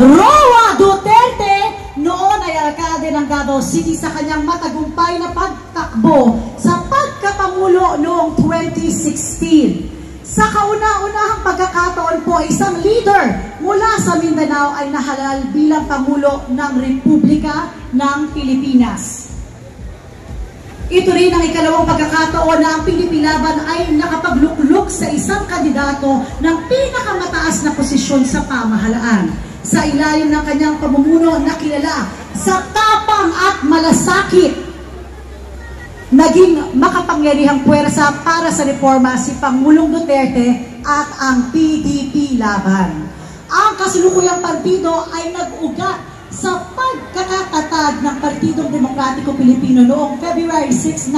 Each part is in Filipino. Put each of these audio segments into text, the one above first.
Roa Duterte, noon ay alkalde ng Davao City sa kanyang matagumpay na pagtakbo sa pagkapangulo noong 2016. Sa kauna-unahang pagkakataon po, isang leader mula sa Mindanao ay nahalal bilang Pangulo ng Republika ng Pilipinas. Ito rin ang ikalawang pagkakataon na ang Pilipilaban ay nakapaglukluk sa isang kandidato ng pinakamataas na posisyon sa pamahalaan. Sa ilalim ng kanyang pamumuno na kilala sa tapang at malasakit, naging makapangyarihang puwersa para sa reforma si Pangulong Duterte at ang PDP Laban. Ang kasalukuyang partido ay nag-ugat sa pagkakatatag ng Partidong Demokratiko Pilipino noong February 6,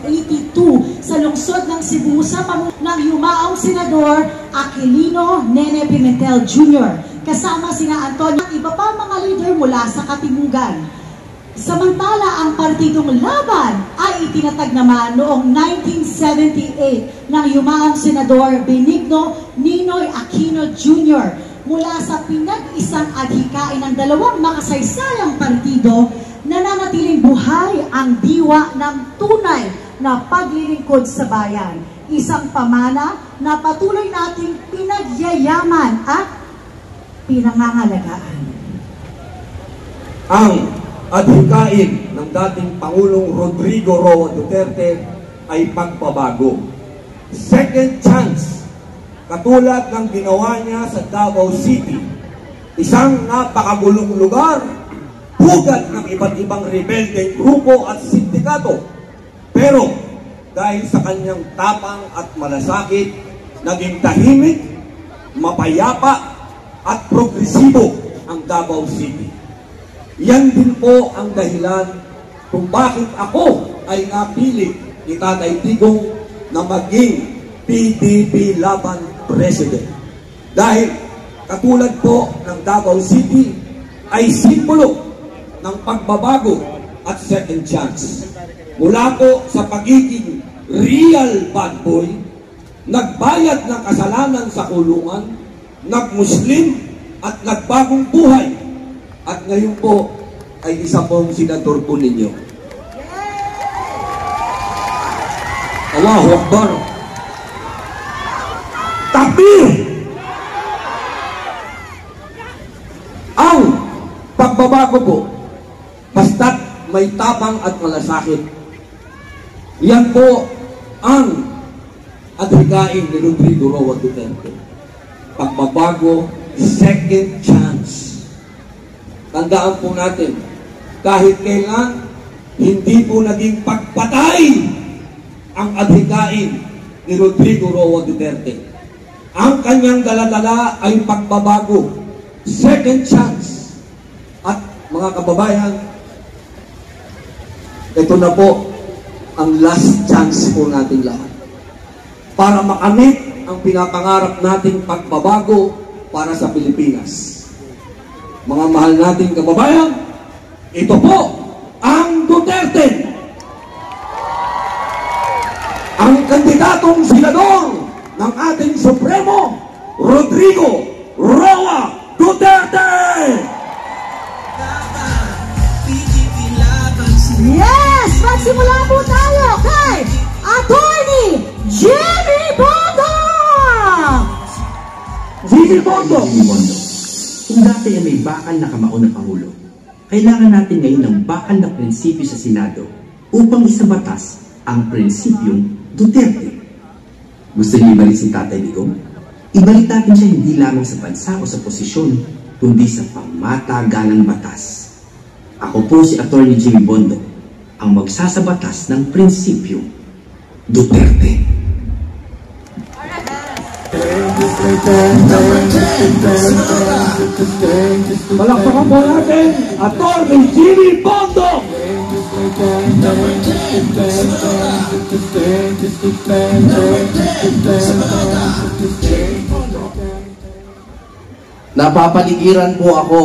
1982 sa lungsod ng Cebu sa pamumuno ng yumaong Senador Aquilino Nene Pimentel Jr. kasama sina Antonio at iba pa mga leader mula sa Katimugan. Samantala, ang Partidong Laban ay itinatag naman noong 1978 ng yumaong Senador Benigno Ninoy Aquino Jr. mula sa pinag-isang adhikain ng dalawang makasaysayang partido, nananatiling buhay ang diwa ng tunay na paglilingkod sa bayan. Isang pamana na patuloy nating pinagyayaman at pinangangalagaan. Ang adhikain ng dating Pangulong Rodrigo Roa Duterte ay pagbabago. Second chance, katulad ng ginawa niya sa Davao City, isang napakagulong lugar, pugad ng iba't ibang rebeldeng grupo at sindikato. Pero dahil sa kanyang tapang at malasakit, naging tahimik, mapayapa at progresibo ang Davao City. Yan din po ang dahilan kung bakit ako ay napili ni Tatay Digong na maging PDP Laban President. Dahil katulad po ng Davao City ay simbolo ng pagbabago at second chance. Mula po sa pagiging real bad boy, nagbayad ng kasalanan sa kulungan, nag-Muslim at nagbagong buhay. At ngayon po ay isa pong senador po ninyo. Allahu Akbar! Takbir! Ang pagbabago po, basta't may tapang at malasakit, yan po ang adhikain ni Rodrigo Roa Duterte. Pagbabago, second chance. Tandaan po natin, kahit kailan, hindi po naging pagpatay ang adhikain ni Rodrigo Roa Duterte. Ang kanyang daladala ay pagbabago, second chance. At mga kababayan, ito na po ang last chance po natin lahat para makamit ang pinapangarap nating pagbabago para sa Pilipinas. Mga mahal nating kababayan, ito po ang Duterte, ang kandidatong senador ng ating Supremo, Rodrigo Roa Duterte! Yes! Magsimula po tayo kay Attorney Jimmy Bondo! Jimmy Bondo! Kung dati ay may bakal na kamao na Pangulo, kailangan natin ngayon ng bakal na prinsipyo sa Senado upang isabatas ang prinsipyong Duterte. Gusto niyo ibalik si Tatay Digong? Ibalik natin siya hindi lamang sa bansa o sa posisyon, kundi sa pamatagalang batas. Ako po si Attorney Jimmy Bondo, ang magsasabatas ng prinsipyong Duterte. Palakpakan po natin, Attorney Jimmy Bondo! Napapaligiran po ako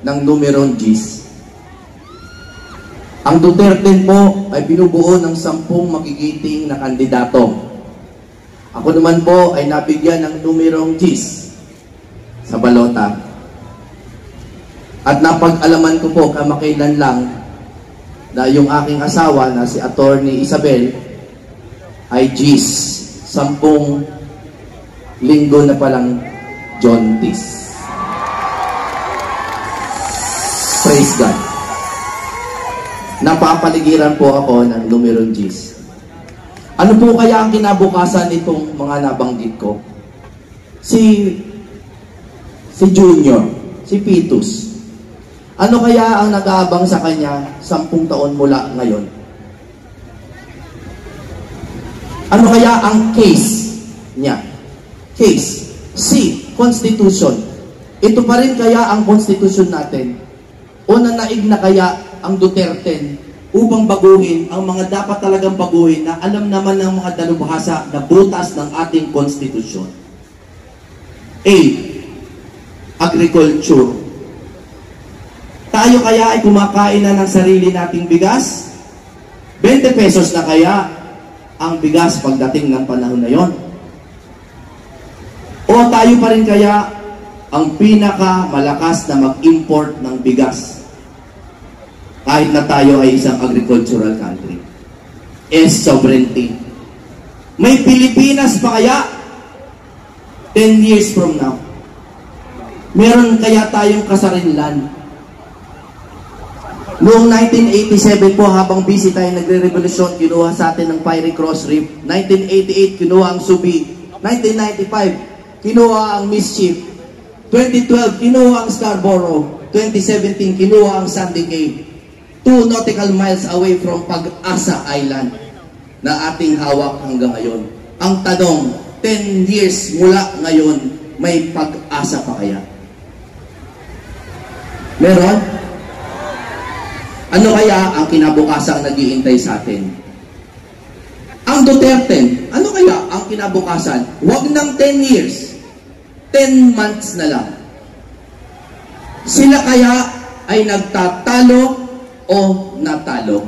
ng numerong Gs. Ang Duterte po ay binubuo ng 10 magigiting na kandidato. Ako naman po ay nabigyan ng numerong Gs sa balota. At napag-alaman ko po kamakailan lang na yung aking asawa na si Attorney Isabel ay 10 linggo na palang jaundice. Praise God. Napapaligiran po ako ng numerong G's. Ano po kaya ang kinabukasan nitong mga nabanggit ko? Si Junior, si Pitus. Ano kaya ang nag-aabang sa kanya 10 taon mula ngayon? Ano kaya ang case niya? Case. C. Constitution. Ito pa rin kaya ang Constitution natin? O nanaig na kaya ang Duterte upang baguhin ang mga dapat talagang baguhin na alam naman ng mga dalubhasa na butas ng ating Constitution? A. Agriculture. Tayo kaya ay kumakain na ng sarili nating bigas? 20 pesos na kaya ang bigas pagdating ng panahon na yon? O tayo pa rin kaya ang pinakamalakas na mag-import ng bigas? Kahit na tayo ay isang agricultural country. S. Sovereignty. May Pilipinas pa kaya 10 years from now? Meron kaya tayong kasarinlan? Noong 1987 po, habang busy tayo nagre-revolusyon, kinuha sa atin ng Fiery Cross Reef. 1988, kinuha ang Subi. 1995, kinuha ang Mischief. 2012, kinuha ang Scarborough. 2017, kinuha ang Sandy Cay. 2 nautical miles away from Pag-asa Island na ating hawak hanggang ngayon. Ang tanong, 10 years mula ngayon, may pag-asa pa kaya? Meron? Ano kaya ang kinabukasang nag-iintay sa atin? Ang Duterte, ano kaya ang kinabukasan? Huwag ng 10 years, 10 months na lang. Sila kaya ay nagtatalo o natalo?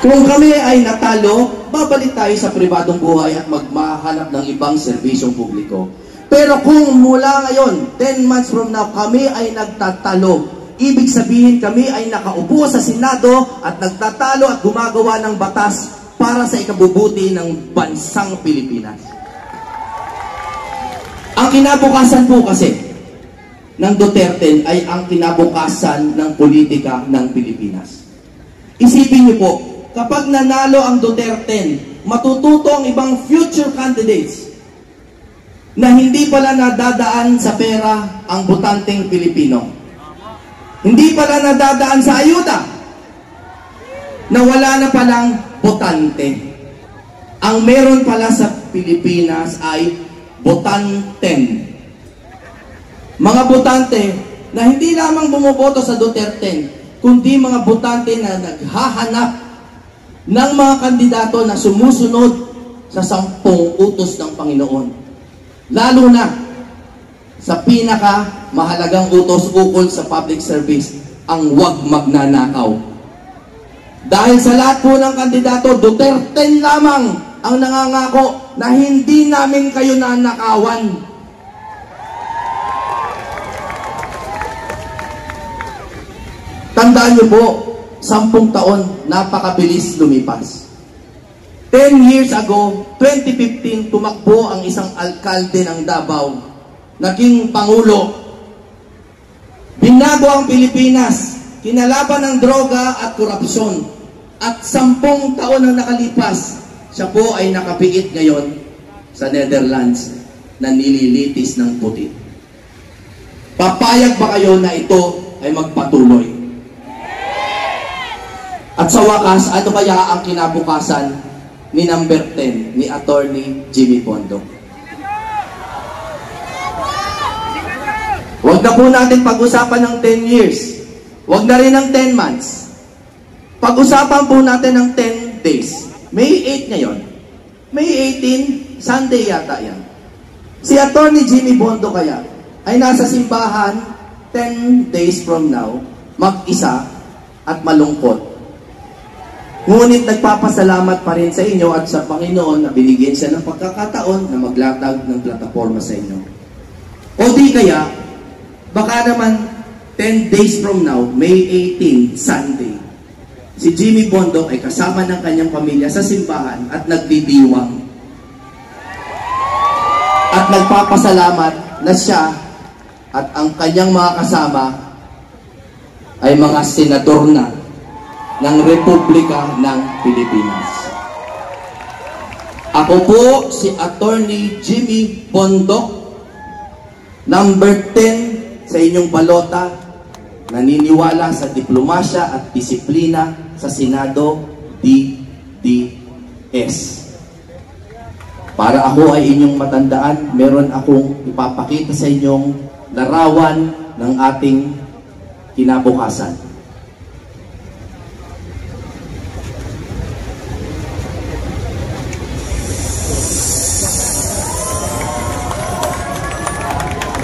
Kung kami ay natalo, babalik tayo sa pribadong buhay at magmahanap ng ibang serbisyong publiko. Pero kung mula ngayon, 10 months from now, kami ay nagtatalo, ibig sabihin kami ay nakaupo sa Senado at nagtatalo at gumagawa ng batas para sa ikabubuti ng bansang Pilipinas. Ang kinabukasan po kasi ng Duterte ay ang kinabukasan ng politika ng Pilipinas. Isipin niyo po, kapag nanalo ang Duterte, matututo ang ibang future candidates na hindi pala nadadaan sa pera ang botanteng Pilipino. Hindi pala nadadaan sa ayuda, na wala na palang botante. Ang meron pala sa Pilipinas ay botanten. Mga botante na hindi lamang bumuboto sa Duterte, kundi mga botante na naghahanap ng mga kandidato na sumusunod sa 10 utos ng Panginoon. Lalo na sa pinaka mahalagang utos ukol sa public service, ang huwag magnanakaw. Dahil sa lahat po ng kandidato, Duterte lamang ang nangangako na hindi namin kayo nanakawan. Tandaan niyo po, 10 taon, napakabilis lumipas. 10 years ago, 2015, tumakbo ang isang alkalde ng Davao. Naging Pangulo. Binago ang Pilipinas, kinalaban ng droga at korupsyon. At 10 taon ang nakalipas, siya po ay nakapiit ngayon sa Netherlands na nililitis ng puti. Papayag ba kayo na ito ay magpatuloy? At sa wakas, ano kaya ang kinabukasan ni number 10 ni Attorney Jimmy Pondo? Huwag na po natin pag-usapan ng 10 years. Huwag na rin ng 10 months. Pag-usapan po natin ng 10 days. May 8 ngayon. May 18, Sunday yata yan. Si Attorney Jimmy Pondo kaya ay nasa simbahan 10 days from now, mag-isa at malungkot. Ngunit nagpapasalamat pa rin sa inyo at sa Panginoon na binigyan siya ng pagkakataon na maglatag ng plataforma sa inyo. O di kaya, baka naman 10 days from now, May 18, Sunday, si Jimmy Bondoc ay kasama ng kanyang pamilya sa simbahan at nagdidiwang. At nagpapasalamat na siya at ang kanyang mga kasama ay mga senador na ng Republika ng Pilipinas. Ako po si Attorney Jimmy Bondoc, number 10 sa inyong balota, naniniwala sa diplomasya at disiplina sa Senado DDS. Para ako ay inyong matandaan, meron akong ipapakita sa inyong larawan ng ating kinabukasan.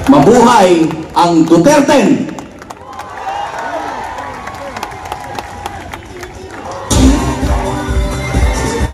Mabuhay ang Duterte!